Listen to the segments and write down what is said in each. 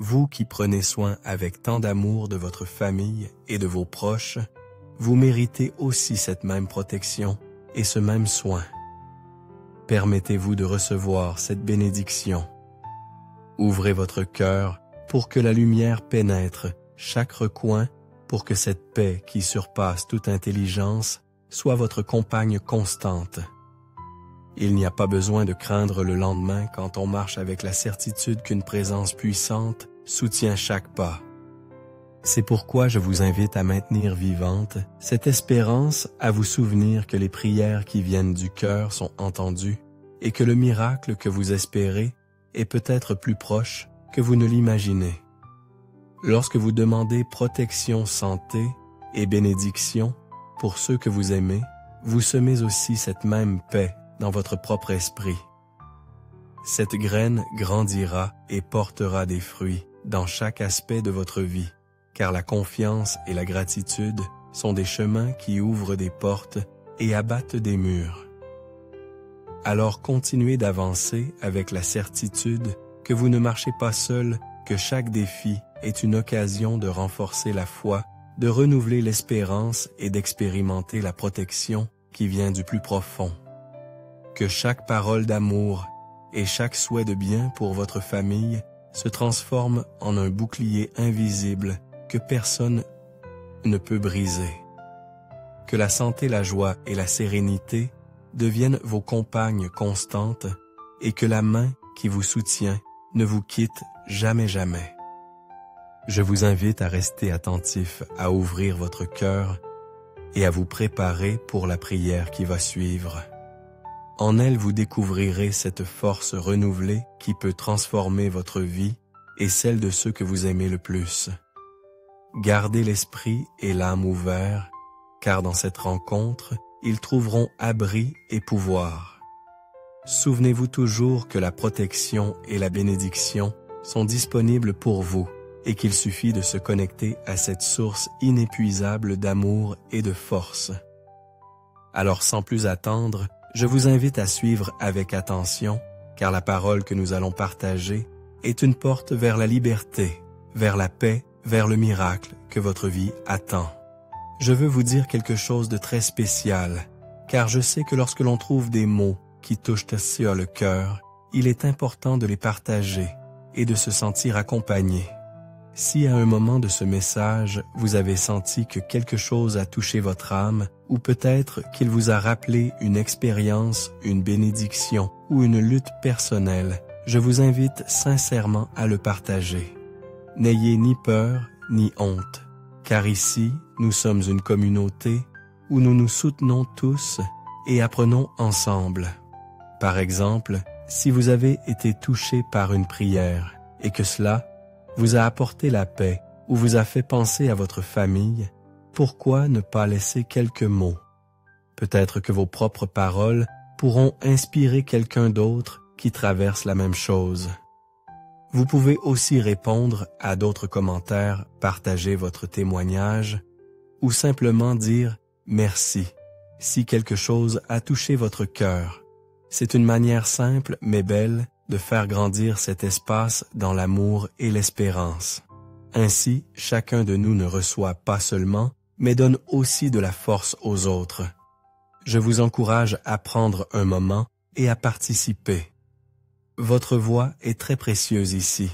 Vous qui prenez soin avec tant d'amour de votre famille et de vos proches, vous méritez aussi cette même protection et ce même soin. Permettez-vous de recevoir cette bénédiction. Ouvrez votre cœur pour que la lumière pénètre chaque recoin, pour que cette paix qui surpasse toute intelligence soit votre compagne constante. Il n'y a pas besoin de craindre le lendemain quand on marche avec la certitude qu'une présence puissante soutient chaque pas. C'est pourquoi je vous invite à maintenir vivante cette espérance, à vous souvenir que les prières qui viennent du cœur sont entendues et que le miracle que vous espérez est peut-être plus proche que vous ne l'imaginez. Lorsque vous demandez protection, santé et bénédiction pour ceux que vous aimez, vous semez aussi cette même paix dans votre propre esprit. Cette graine grandira et portera des fruits dans chaque aspect de votre vie, car la confiance et la gratitude sont des chemins qui ouvrent des portes et abattent des murs. Alors continuez d'avancer avec la certitude que vous ne marchez pas seul, que chaque défi est une occasion de renforcer la foi, de renouveler l'espérance et d'expérimenter la protection qui vient du plus profond. Que chaque parole d'amour et chaque souhait de bien pour votre famille se transforme en un bouclier invisible que personne ne peut briser. Que la santé, la joie et la sérénité deviennent vos compagnes constantes et que la main qui vous soutient ne vous quitte jamais, jamais. Je vous invite à rester attentif, à ouvrir votre cœur et à vous préparer pour la prière qui va suivre. En elle, vous découvrirez cette force renouvelée qui peut transformer votre vie et celle de ceux que vous aimez le plus. Gardez l'esprit et l'âme ouverts, car dans cette rencontre, ils trouveront abri et pouvoir. Souvenez-vous toujours que la protection et la bénédiction sont disponibles pour vous et qu'il suffit de se connecter à cette source inépuisable d'amour et de force. Alors sans plus attendre, je vous invite à suivre avec attention, car la parole que nous allons partager est une porte vers la liberté, vers la paix, vers le miracle que votre vie attend. Je veux vous dire quelque chose de très spécial, car je sais que lorsque l'on trouve des mots qui touchent assez le cœur, il est important de les partager et de se sentir accompagné. Si à un moment de ce message, vous avez senti que quelque chose a touché votre âme, ou peut-être qu'il vous a rappelé une expérience, une bénédiction ou une lutte personnelle, je vous invite sincèrement à le partager. N'ayez ni peur ni honte, car ici, nous sommes une communauté où nous nous soutenons tous et apprenons ensemble. Par exemple, si vous avez été touché par une prière et que cela vous a apporté la paix ou vous a fait penser à votre famille, pourquoi ne pas laisser quelques mots? Peut-être que vos propres paroles pourront inspirer quelqu'un d'autre qui traverse la même chose. Vous pouvez aussi répondre à d'autres commentaires, partager votre témoignage ou simplement dire « merci » si quelque chose a touché votre cœur. C'est une manière simple mais belle de faire grandir cet espace dans l'amour et l'espérance. Ainsi, chacun de nous ne reçoit pas seulement, mais donne aussi de la force aux autres. Je vous encourage à prendre un moment et à participer. Votre voix est très précieuse ici.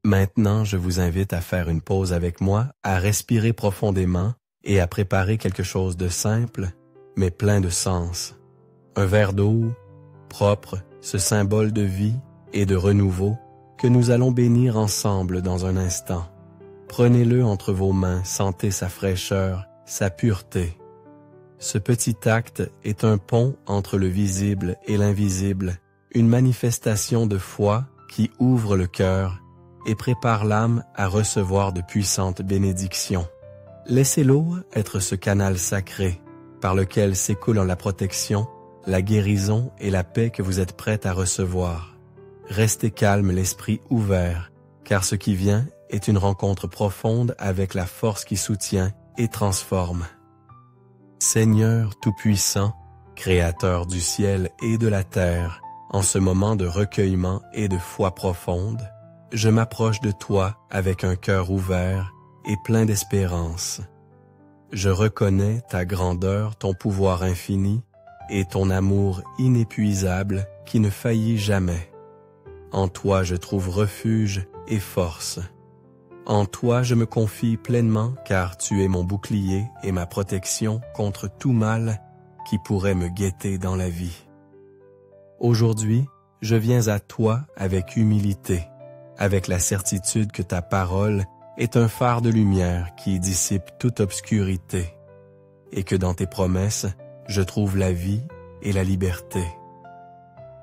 Maintenant, je vous invite à faire une pause avec moi, à respirer profondément et à préparer quelque chose de simple, mais plein de sens. Un verre d'eau, propre, ce symbole de vie et de renouveau que nous allons bénir ensemble dans un instant. Prenez-le entre vos mains, sentez sa fraîcheur, sa pureté. Ce petit acte est un pont entre le visible et l'invisible, une manifestation de foi qui ouvre le cœur et prépare l'âme à recevoir de puissantes bénédictions. Laissez l'eau être ce canal sacré par lequel s'écoule la protection, la guérison et la paix que vous êtes prête à recevoir. Restez calme, l'esprit ouvert, car ce qui vient est une rencontre profonde avec la force qui soutient et transforme. Seigneur Tout-Puissant, Créateur du ciel et de la terre, en ce moment de recueillement et de foi profonde, je m'approche de toi avec un cœur ouvert et plein d'espérance. Je reconnais ta grandeur, ton pouvoir infini et ton amour inépuisable qui ne faillit jamais. En toi je trouve refuge et force. En toi je me confie pleinement car tu es mon bouclier et ma protection contre tout mal qui pourrait me guetter dans la vie. Aujourd'hui, je viens à toi avec humilité, avec la certitude que ta parole est un phare de lumière qui dissipe toute obscurité, et que dans tes promesses, je trouve la vie et la liberté.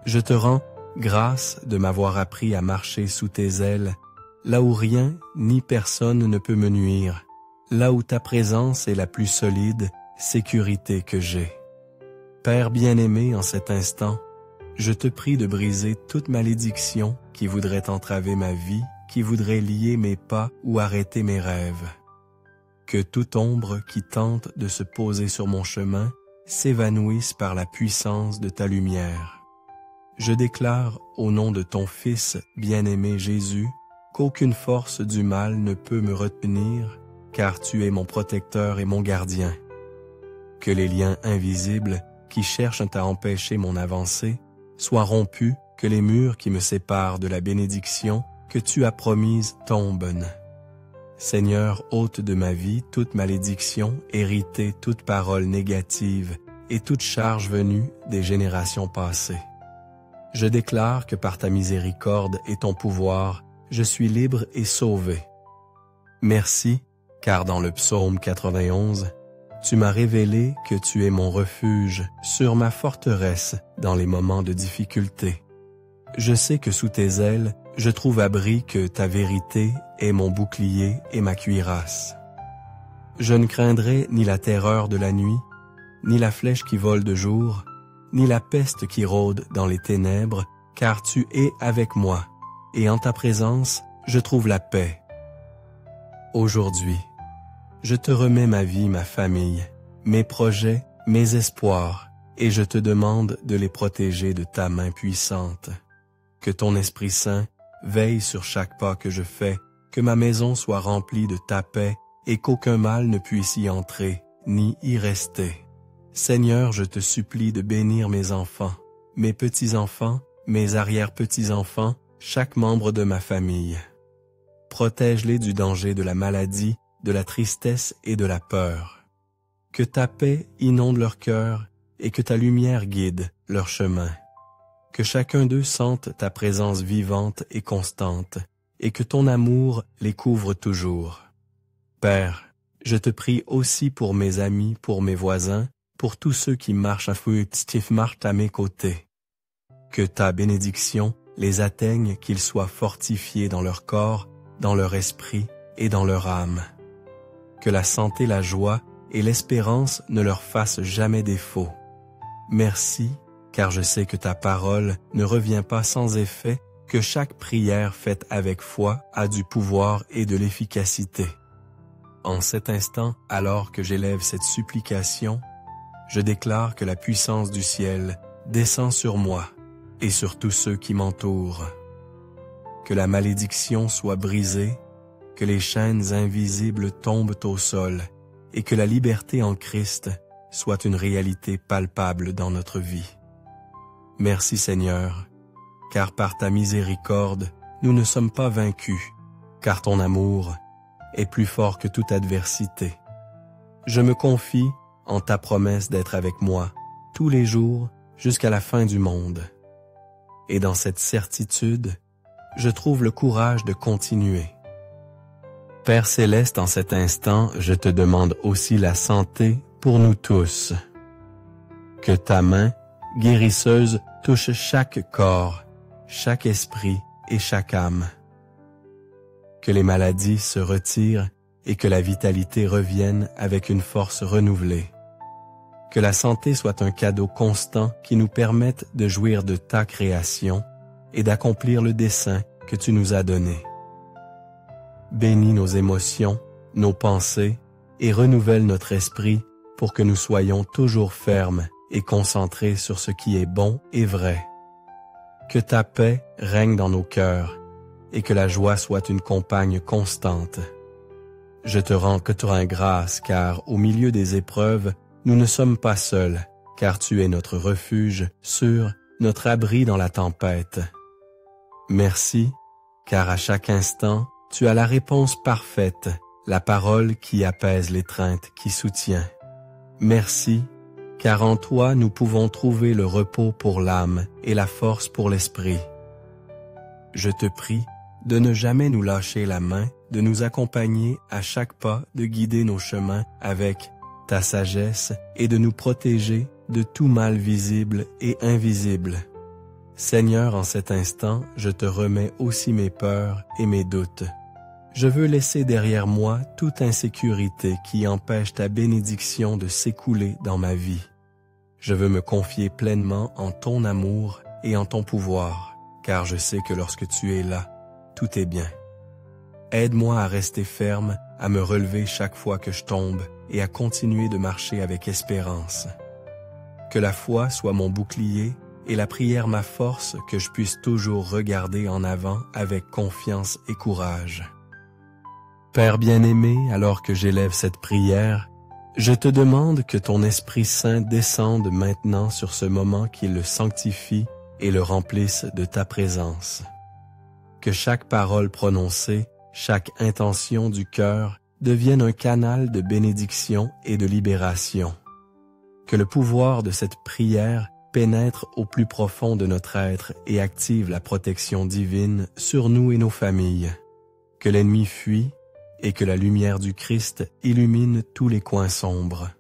Je te rends grâce de m'avoir appris à marcher sous tes ailes, là où rien ni personne ne peut me nuire, là où ta présence est la plus solide sécurité que j'ai. Père bien-aimé, en cet instant, je te prie de briser toute malédiction qui voudrait entraver ma vie, qui voudrait lier mes pas ou arrêter mes rêves. Que toute ombre qui tente de se poser sur mon chemin s'évanouisse par la puissance de ta lumière. Je déclare au nom de ton Fils bien-aimé Jésus qu'aucune force du mal ne peut me retenir, car tu es mon protecteur et mon gardien. Que les liens invisibles qui cherchent à empêcher mon avancée soient rompus, que les murs qui me séparent de la bénédiction que tu as promise tombent. Seigneur, ôte de ma vie toute malédiction, héritée toute parole négative et toute charge venue des générations passées. Je déclare que par ta miséricorde et ton pouvoir, je suis libre et sauvé. Merci, car dans le psaume 91, tu m'as révélé que tu es mon refuge sur ma forteresse dans les moments de difficulté. Je sais que sous tes ailes, je trouve abri, que ta vérité est mon bouclier et ma cuirasse. Je ne craindrai ni la terreur de la nuit, ni la flèche qui vole de jour, ni la peste qui rôde dans les ténèbres, car tu es avec moi, et en ta présence, je trouve la paix. Aujourd'hui, je te remets ma vie, ma famille, mes projets, mes espoirs, et je te demande de les protéger de ta main puissante. Que ton Esprit Saint veille sur chaque pas que je fais, que ma maison soit remplie de ta paix et qu'aucun mal ne puisse y entrer, ni y rester. Seigneur, je te supplie de bénir mes enfants, mes petits-enfants, mes arrière-petits-enfants, chaque membre de ma famille. Protège-les du danger de la maladie, de la tristesse et de la peur. Que ta paix inonde leur cœur et que ta lumière guide leur chemin. Que chacun d'eux sente ta présence vivante et constante, et que ton amour les couvre toujours. Père, je te prie aussi pour mes amis, pour mes voisins, pour tous ceux qui marchent à mes côtés. Que ta bénédiction les atteigne, qu'ils soient fortifiés dans leur corps, dans leur esprit et dans leur âme. Que la santé, la joie et l'espérance ne leur fassent jamais défaut. Merci, car je sais que ta parole ne revient pas sans effet, que chaque prière faite avec foi a du pouvoir et de l'efficacité. En cet instant, alors que j'élève cette supplication, je déclare que la puissance du ciel descend sur moi et sur tous ceux qui m'entourent. Que la malédiction soit brisée, que les chaînes invisibles tombent au sol et que la liberté en Christ soit une réalité palpable dans notre vie. Merci Seigneur, car par ta miséricorde, nous ne sommes pas vaincus, car ton amour est plus fort que toute adversité. Je me confie en ta promesse d'être avec moi tous les jours jusqu'à la fin du monde. Et dans cette certitude, je trouve le courage de continuer. Père Céleste, en cet instant, je te demande aussi la santé pour nous tous. Que ta main guérisseuse touche chaque corps, chaque esprit et chaque âme. Que les maladies se retirent et que la vitalité revienne avec une force renouvelée. Que la santé soit un cadeau constant qui nous permette de jouir de ta création et d'accomplir le dessein que tu nous as donné. Bénis nos émotions, nos pensées et renouvelle notre esprit pour que nous soyons toujours fermes et concentrés sur ce qui est bon et vrai. Que ta paix règne dans nos cœurs et que la joie soit une compagne constante. Je te rends grâce, car au milieu des épreuves, nous ne sommes pas seuls, car tu es notre refuge sûr, notre abri dans la tempête. Merci, car à chaque instant, tu as la réponse parfaite, la parole qui apaise l'étreinte, qui soutient. Merci, car en toi nous pouvons trouver le repos pour l'âme et la force pour l'esprit. Je te prie de ne jamais nous lâcher la main, de nous accompagner à chaque pas, de guider nos chemins avec ta sagesse et de nous protéger de tout mal visible et invisible. Seigneur, en cet instant, je te remets aussi mes peurs et mes doutes. Je veux laisser derrière moi toute insécurité qui empêche ta bénédiction de s'écouler dans ma vie. Je veux me confier pleinement en ton amour et en ton pouvoir, car je sais que lorsque tu es là, tout est bien. Aide-moi à rester ferme, à me relever chaque fois que je tombe et à continuer de marcher avec espérance. Que la foi soit mon bouclier et la prière ma force, que je puisse toujours regarder en avant avec confiance et courage. Père bien-aimé, alors que j'élève cette prière, je te demande que ton Esprit Saint descende maintenant sur ce moment qui le sanctifie et le remplisse de ta présence. Que chaque parole prononcée, chaque intention du cœur devienne un canal de bénédiction et de libération. Que le pouvoir de cette prière pénètre au plus profond de notre être et active la protection divine sur nous et nos familles. Que l'ennemi fuit et que la lumière du Christ illumine tous les coins sombres.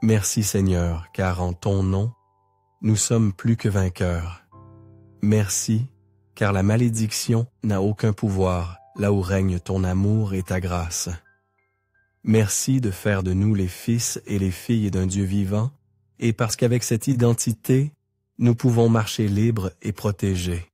Merci Seigneur, car en ton nom, nous sommes plus que vainqueurs. Merci, car la malédiction n'a aucun pouvoir, là où règne ton amour et ta grâce. Merci de faire de nous les fils et les filles d'un Dieu vivant, et parce qu'avec cette identité, nous pouvons marcher libres et protégés.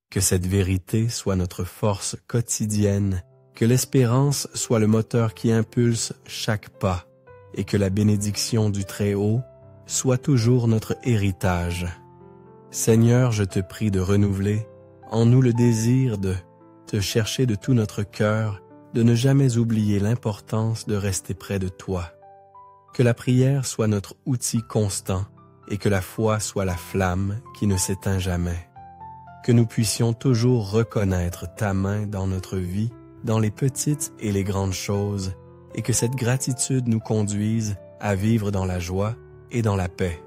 Que cette vérité soit notre force quotidienne, que l'espérance soit le moteur qui impulse chaque pas, et que la bénédiction du Très-Haut soit toujours notre héritage. Seigneur, je te prie de renouveler en nous le désir de te chercher de tout notre cœur, de ne jamais oublier l'importance de rester près de toi. Que la prière soit notre outil constant et que la foi soit la flamme qui ne s'éteint jamais. Que nous puissions toujours reconnaître ta main dans notre vie, dans les petites et les grandes choses, et que cette gratitude nous conduise à vivre dans la joie et dans la paix.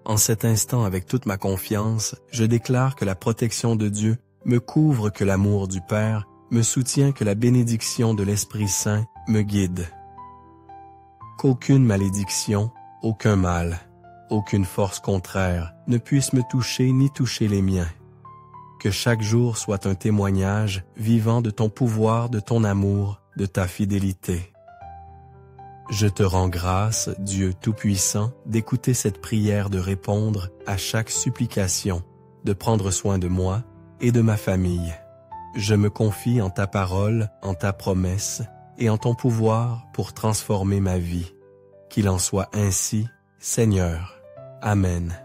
En cet instant, avec toute ma confiance, je déclare que la protection de Dieu me couvre, que l'amour du Père me soutient, que la bénédiction de l'Esprit Saint me guide. Qu'aucune malédiction, aucun mal, aucune force contraire ne puisse me toucher ni toucher les miens. Que chaque jour soit un témoignage vivant de ton pouvoir, de ton amour, de ta fidélité. Je te rends grâce, Dieu Tout-Puissant, d'écouter cette prière, de répondre à chaque supplication, de prendre soin de moi et de ma famille. Je me confie en ta parole, en ta promesse et en ton pouvoir pour transformer ma vie. Qu'il en soit ainsi, Seigneur. Amen.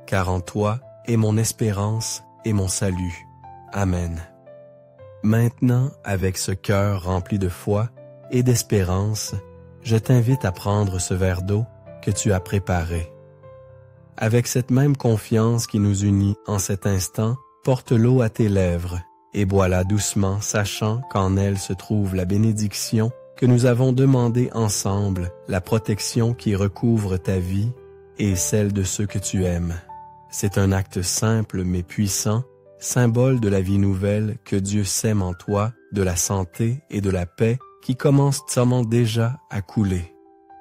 Car en toi est mon espérance et mon salut. Amen. Maintenant, avec ce cœur rempli de foi et d'espérance, je t'invite à prendre ce verre d'eau que tu as préparé. Avec cette même confiance qui nous unit en cet instant, porte l'eau à tes lèvres et bois-la doucement, sachant qu'en elle se trouve la bénédiction que nous avons demandée ensemble, la protection qui recouvre ta vie et celle de ceux que tu aimes. C'est un acte simple mais puissant, symbole de la vie nouvelle que Dieu sème en toi, de la santé et de la paix qui commencent sûrement déjà à couler.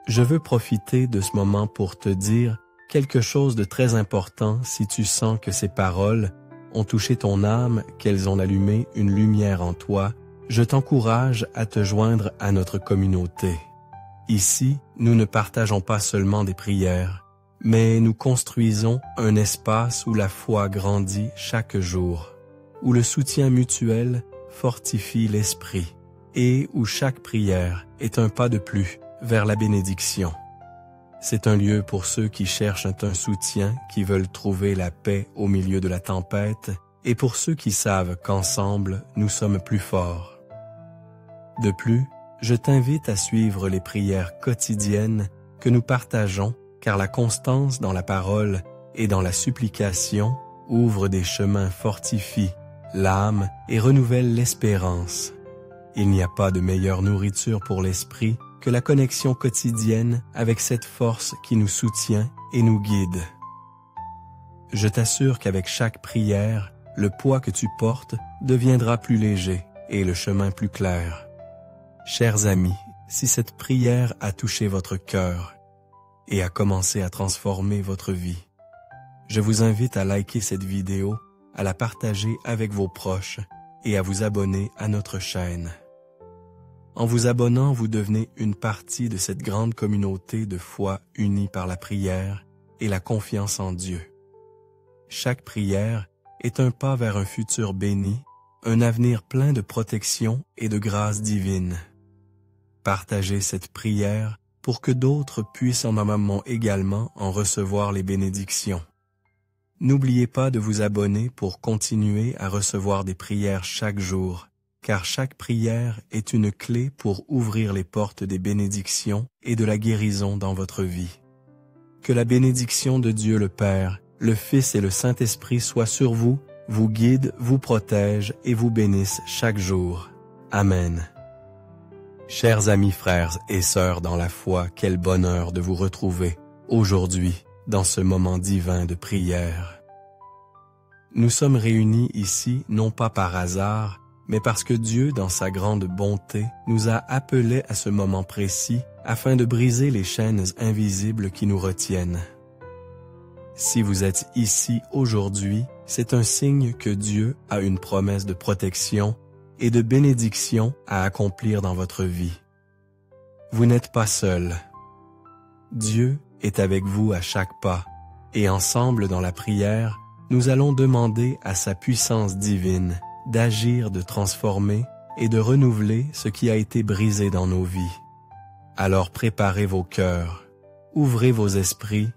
Je veux profiter de ce moment pour te dire quelque chose de très important si tu sens que ces paroles ont touché ton âme, qu'elles ont allumé une lumière en toi. Je t'encourage à te joindre à notre communauté. Ici, nous ne partageons pas seulement des prières, mais nous construisons un espace où la foi grandit chaque jour, où le soutien mutuel fortifie l'esprit et où chaque prière est un pas de plus vers la bénédiction. C'est un lieu pour ceux qui cherchent un soutien, qui veulent trouver la paix au milieu de la tempête et pour ceux qui savent qu'ensemble nous sommes plus forts. De plus, je t'invite à suivre les prières quotidiennes que nous partageons, car la constance dans la parole et dans la supplication ouvre des chemins, fortifie l'âme et renouvelle l'espérance. Il n'y a pas de meilleure nourriture pour l'esprit que la connexion quotidienne avec cette force qui nous soutient et nous guide. Je t'assure qu'avec chaque prière, le poids que tu portes deviendra plus léger et le chemin plus clair. Chers amis, si cette prière a touché votre cœur et a commencé à transformer votre vie, je vous invite à liker cette vidéo, à la partager avec vos proches et à vous abonner à notre chaîne. En vous abonnant, vous devenez une partie de cette grande communauté de foi unie par la prière et la confiance en Dieu. Chaque prière est un pas vers un futur béni, un avenir plein de protection et de grâce divine. Partagez cette prière pour que d'autres puissent en un moment également en recevoir les bénédictions. N'oubliez pas de vous abonner pour continuer à recevoir des prières chaque jour, car chaque prière est une clé pour ouvrir les portes des bénédictions et de la guérison dans votre vie. Que la bénédiction de Dieu le Père, le Fils et le Saint-Esprit soient sur vous, vous guident, vous protègent et vous bénissent chaque jour. Amen. Chers amis, frères et sœurs dans la foi, quel bonheur de vous retrouver aujourd'hui dans ce moment divin de prière. Nous sommes réunis ici non pas par hasard, mais parce que Dieu, dans sa grande bonté, nous a appelés à ce moment précis afin de briser les chaînes invisibles qui nous retiennent. Si vous êtes ici aujourd'hui, c'est un signe que Dieu a une promesse de protection et de bénédiction à accomplir dans votre vie. Vous n'êtes pas seul. Dieu est avec vous à chaque pas, et ensemble dans la prière, nous allons demander à sa puissance divine d'agir, de transformer et de renouveler ce qui a été brisé dans nos vies. Alors préparez vos cœurs, ouvrez vos esprits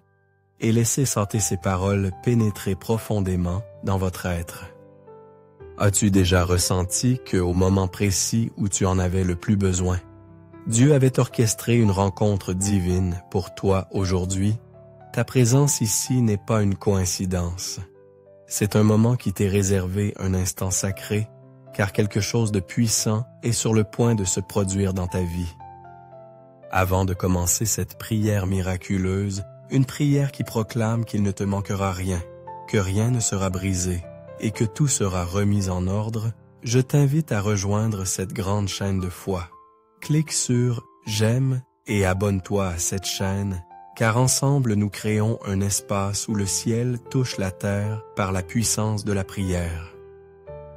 et laissez sentir ces paroles pénétrer profondément dans votre être. As-tu déjà ressenti qu'au moment précis où tu en avais le plus besoin, Dieu avait orchestré une rencontre divine pour toi aujourd'hui? Ta présence ici n'est pas une coïncidence. C'est un moment qui t'est réservé, un instant sacré, car quelque chose de puissant est sur le point de se produire dans ta vie. Avant de commencer cette prière miraculeuse, une prière qui proclame qu'il ne te manquera rien, que rien ne sera brisé et que tout sera remis en ordre, je t'invite à rejoindre cette grande chaîne de foi. Clique sur « J'aime » et abonne-toi à cette chaîne, car ensemble nous créons un espace où le ciel touche la terre par la puissance de la prière.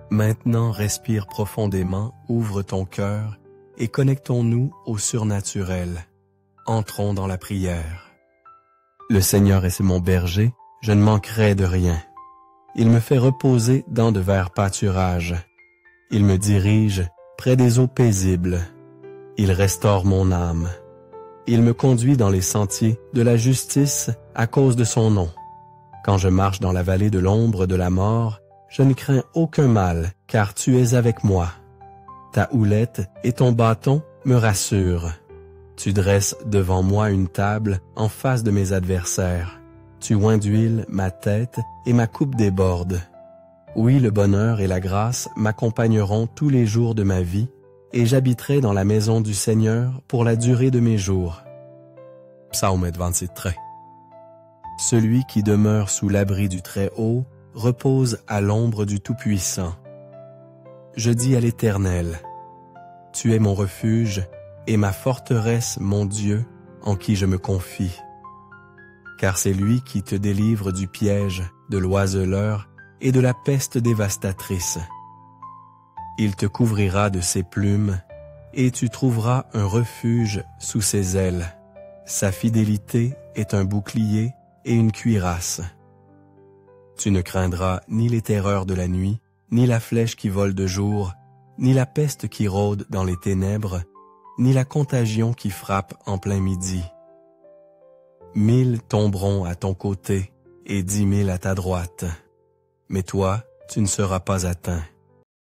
Maintenant, respire profondément, ouvre ton cœur et connectons-nous au surnaturel. Entrons dans la prière. Le Seigneur est mon berger, je ne manquerai de rien. Il me fait reposer dans de verts pâturages. Il me dirige près des eaux paisibles. Il restaure mon âme. Il me conduit dans les sentiers de la justice à cause de son nom. Quand je marche dans la vallée de l'ombre de la mort, je ne crains aucun mal, car tu es avec moi. Ta houlette et ton bâton me rassurent. Tu dresses devant moi une table en face de mes adversaires. Tu oins d'huile ma tête et ma coupe déborde. Oui, le bonheur et la grâce m'accompagneront tous les jours de ma vie, et j'habiterai dans la maison du Seigneur pour la durée de mes jours. Psaume 27. Celui qui demeure sous l'abri du Très-Haut repose à l'ombre du Tout-Puissant. Je dis à l'Éternel, « Tu es mon refuge et ma forteresse, mon Dieu, en qui je me confie. » Car c'est lui qui te délivre du piège, de l'oiseleur et de la peste dévastatrice. Il te couvrira de ses plumes, et tu trouveras un refuge sous ses ailes. Sa fidélité est un bouclier et une cuirasse. Tu ne craindras ni les terreurs de la nuit, ni la flèche qui vole de jour, ni la peste qui rôde dans les ténèbres, ni la contagion qui frappe en plein midi. 1000 tomberont à ton côté et 10 000 à ta droite. Mais toi, tu ne seras pas atteint.